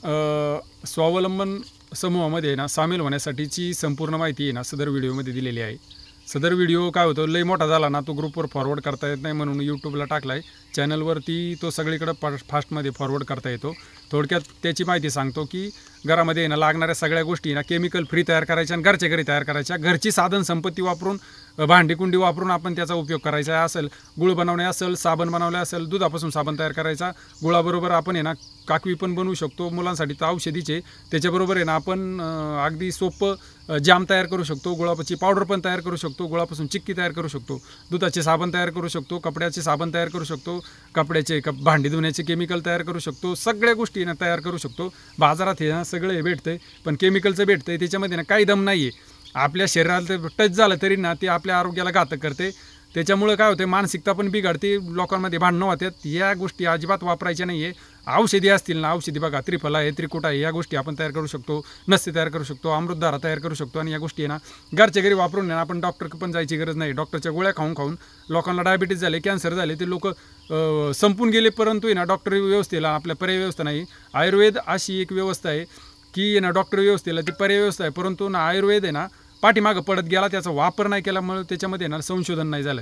स्वावलंबन समूहामध्ये ना सामील होण्यासाठीची संपूर्ण माहिती आहे ना सदर व्हिडिओमध्ये दिलेली आहे। सदर व्हिडिओ काय होतं लई मोठा झाला ना तो ग्रुपवर फॉरवर्ड करता येत नाही म्हणून यूट्यूबला टाकला आहे। चॅनलवरती तो सगळीकडे फास्टमध्ये फॉरवर्ड करता येतो। थोडक्यात त्याची माहिती सांगतो की घरामध्ये ना लागणाऱ्या सगळ्या गोष्टी ना केमिकल फ्री तयार करायच्या आणि घरच्या घरी तयार करायच्या। घरची साधन संपत्ती वापरून भांडीकुंडी वापरून आपण त्याचा उपयोग करायचा असेल, गुळ बनवणे असेल, साबण बनवले असेल, दुधापासून साबण तयार करायचा। गुळाबरोबर आपण आहे ना काकवी पण बनवू शकतो, मुलांसाठी तर औषधीचे। त्याच्याबरोबर आहे ना आपण अगदी सोपं जाम तयार करू शकतो, गुळाची पावडर पण तयार करू शकतो, गुळापासून चिक्की तयार करू शकतो, दुधाचे साबण तयार करू शकतो, कपड्याचे साबण तयार करू शकतो, कपड्याचे भांडी धुण्याचे केमिकल तयार करू शकतो, सगळ्या गोष्टी ना तयार करू शकतो। बाजारात हे ना सगळे भेटतंय पण केमिकलचं भेटतंय, त्याच्यामध्ये ना काही दम नाही आहे। आपल्या शरीराला ते टच झालं तरी ना ते आपल्या आरोग्याला घातक करते। त्याच्यामुळे काय होते मानसिकता पण बिघडते, लोकांमध्ये भांडणं होतात। या गोष्टी अजिबात वापरायच्या नाही आहे। औषधी असतील ना, औषधी बघा त्रिफला आहे, त्रिकुटा आहे, या गोष्टी आपण तयार करू शकतो, नस्य तयार करू शकतो, अमृतधारा तयार करू शकतो। आणि या गोष्टी आहे ना घरच्या घरी वापरून ना आपण डॉक्टर पण जायची गरज नाही। डॉक्टरच्या गोळ्या खाऊन खाऊन लोकांना डायबिटीज झाले, कॅन्सर झाले, ते लोक संपून गेले, परंतु ना डॉक्टर व्यवस्थेला आपल्या पर्याय व्यवस्था नाही। आयुर्वेद अशी एक व्यवस्था आहे की ना डॉक्टर व्यवस्थेला ती पर्याय व्यवस्था आहे, परंतु ना आयुर्वेद आहे ना पाठीमागं पडत गेला, त्याचा वापर नाही केल्यामुळे त्याच्यामध्ये ना संशोधन नाही झालं।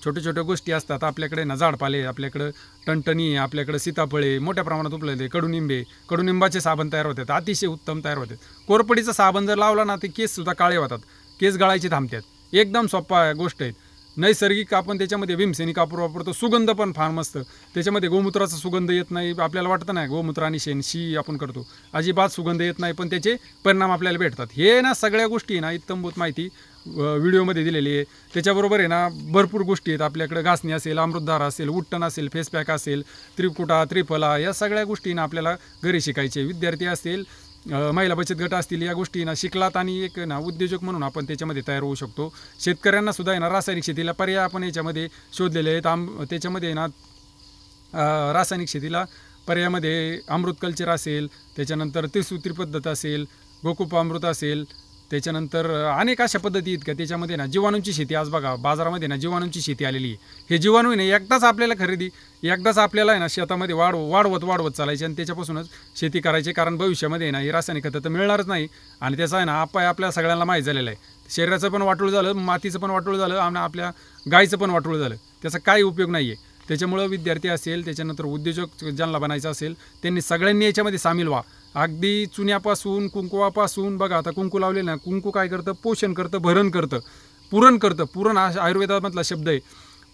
छोट्या छोट्या गोष्टी असतात आपल्याकडे ना, झाडपाले, आपल्याकडं टणटणी, आपल्याकडे सीताफळे मोठ्या प्रमाणात उपलब्ध आहे, कडुनिंबाचे साबण तयार होतात, अतिशय उत्तम तयार होतात। कोरपडीचा साबण जर लावला ना ते केससुद्धा काळे होतात, केस गळायचे थांबतात। एकदम सोपा गोष्ट आहे, नैसर्गिक। आपण त्याच्यामध्ये भीमसेनी कापूर वापरतो, सुगंध पण फार मस्त। त्याच्यामध्ये गोमूत्राचा सुगंध येत नाही, आपल्याला वाटतं नाही गोमूत्र आणि शेण शी आपण करतो, अजिबात सुगंध येत नाही, पण त्याचे परिणाम आपल्याला भेटतात। हे ना सगळ्या गोष्टी ना इत्थंभूत माहिती व्हिडिओमध्ये दिलेली आहे। त्याच्याबरोबर आहे ना भरपूर गोष्टी आहेत आपल्याकडे, घासणी असेल, अमृतधारा असेल, उट्टण असेल, फेस पॅक असेल, त्रिकुटा, त्रिफला, या सगळ्या गोष्टी ना आपल्याला घरी शिकायचे। विद्यार्थी असतील, महिला बचत गट असतील, या गोष्टी ना शिकलात आणि एक ना उद्योजक म्हणून आपण त्याच्यामध्ये तयार होऊ शकतो। शेतकऱ्यांना सुद्धा आहे ना रासायनिक शेतीला पर्याय आपण याच्यामध्ये शोधलेले आहेत। त्याच्यामध्ये ना रासायनिक शेतीला पर्यायामध्ये अमृत कल्चर असेल, त्याच्यानंतर त्रिसूत्री पद्धत असेल, गोकुपामृत असेल, त्याच्यानंतर अनेक अशा पद्धती आहेत का त्याच्यामध्ये ना जीवाणूंची शेती। आज बघा बाजारामध्ये ना जीवाणूंची शेती आलेली आहे। हे जीवाणू नाही एकदाच आपल्याला एकदाच आपल्याला आहे ना शेतामध्ये वाढवत चालायचे आणि त्याच्यापासूनच शेती करायची, कारण भविष्यामध्ये ना ही रासायनिक खतं तर मिळणारच नाही। आणि त्याचा आहे ना आपल्या सगळ्यांना माहीत झालेलं आहे, शरीराचं पण वाटोळ झालं, मातीचं पण वाटोळ झालं आणि आपल्या गायचं पण वाटोळ झालं, त्याचा काही उपयोग नाही आहे। त्याच्यामुळं विद्यार्थी असेल, त्याच्यानंतर उद्योजक ज्यांना बनायचं असेल, त्यांनी सगळ्यांनी याच्यामध्ये सामील व्हा। अगदी चुन्यापासून कुंकुवापासून बघा, आता कुंकू लावले ना, कुंकू काय करतं, पोषण करतं, भरण करतं, पुरण करतं। पुरण हा आयुर्वेदामधला शब्द आहे।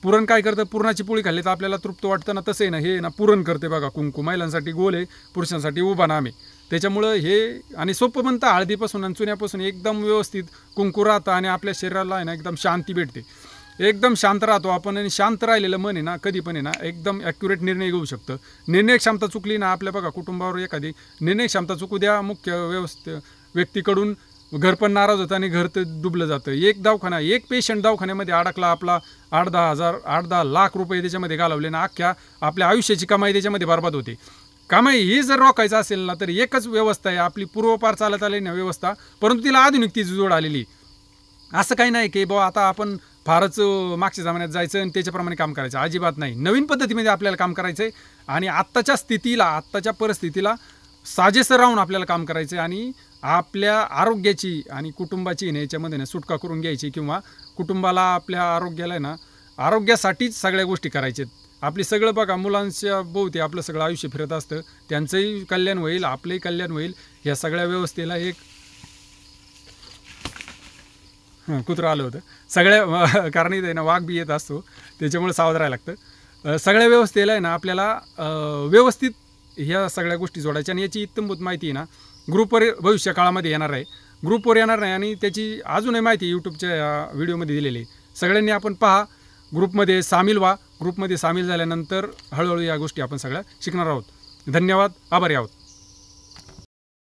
पुरण काय करतं, पुरणाची पोळी खाल्ली तर आपल्याला तृप्त वाटतं ना, तसं आहे ना हे ना पुरण करते बघा कुंकू। महिलांसाठी गोल आहे, पुरुषांसाठी उभा नाम आहे। त्याच्यामुळं हे आणि सोपं बनतं, हळदीपासून आणि चुन्यापासून एकदम व्यवस्थित कुंकू राहतं आणि आपल्या शरीराला आहे ना एकदम शांती भेटते, एकदम शांत राहतो आपण। आणि शांत राहिलेलं मन आहे ना कधी पण आहे ना एकदम ॲक्युरेट निर्णय घेऊ शकतं। निर्णय क्षमता चुकली ना आपल्या बघा कुटुंबावर एखादी निर्णय क्षमता चुकू द्या, मुख्य व्यक्तीकडून घर पण नाराज होतं आणि घर तर डुबलं जातं। एक पेशंट दवाखान्यामध्ये अडकला, आपला 8-10 लाख रुपये त्याच्यामध्ये घालवले ना, अख्ख्या आपल्या आयुष्याची कमाई त्याच्यामध्ये बर्बाद होते। कमाई ही जर रोखायचं असेल ना तर एकच व्यवस्था आहे आपली, पूर्वपार चालत आलेली ना व्यवस्था, परंतु तिला आधुनिकतेची जोड आलेली। असं काही नाही की बाबा आता आपण फारच मागच्या जमान्यात जायचं आणि त्याच्याप्रमाणे काम करायचं, अजिबात नाही। नवीन पद्धतीमध्ये आपल्याला काम करायचं आहे आणि आत्ताच्या परिस्थितीला साजेसं राहून आपल्याला काम करायचं आहे आणि आपल्या आरोग्याची आणि कुटुंबाची ना याच्यामध्ये ना सुटका करून घ्यायची, किंवा कुटुंबाला आपल्या आरोग्याला ना आरोग्यासाठीच सगळ्या गोष्टी करायच्या आहेत। आपली सगळं बघा मुलांच्या भोवती आपलं सगळं आयुष्य फिरत असतं, त्यांचंही कल्याण होईल, आपलंही कल्याण होईल। ह्या सगळ्या व्यवस्थेला एक कुत्रं आलं होतं सगळ्या, कारण इथे ना वाघ बी येत असतो, त्याच्यामुळे सावध राहायला लागतं। सगळ्या व्यवस्थेला आहे ना आपल्याला व्यवस्थित ह्या सगळ्या गोष्टी जोडायच्या आणि याची इत्तमभूत माहिती ना ग्रुपवर भविष्य काळामध्ये येणार आहे, ग्रुपवर येणार नाही। आणि त्याची अजूनही माहिती यूट्यूबच्या व्हिडिओमध्ये दिलेली आहे। सगळ्यांनी आपण पहा, ग्रुपमध्ये सामील व्हा। ग्रुपमध्ये सामील झाल्यानंतर हळूहळू या गोष्टी आपण सगळ्या शिकणार आहोत। धन्यवाद, आभारी आहोत।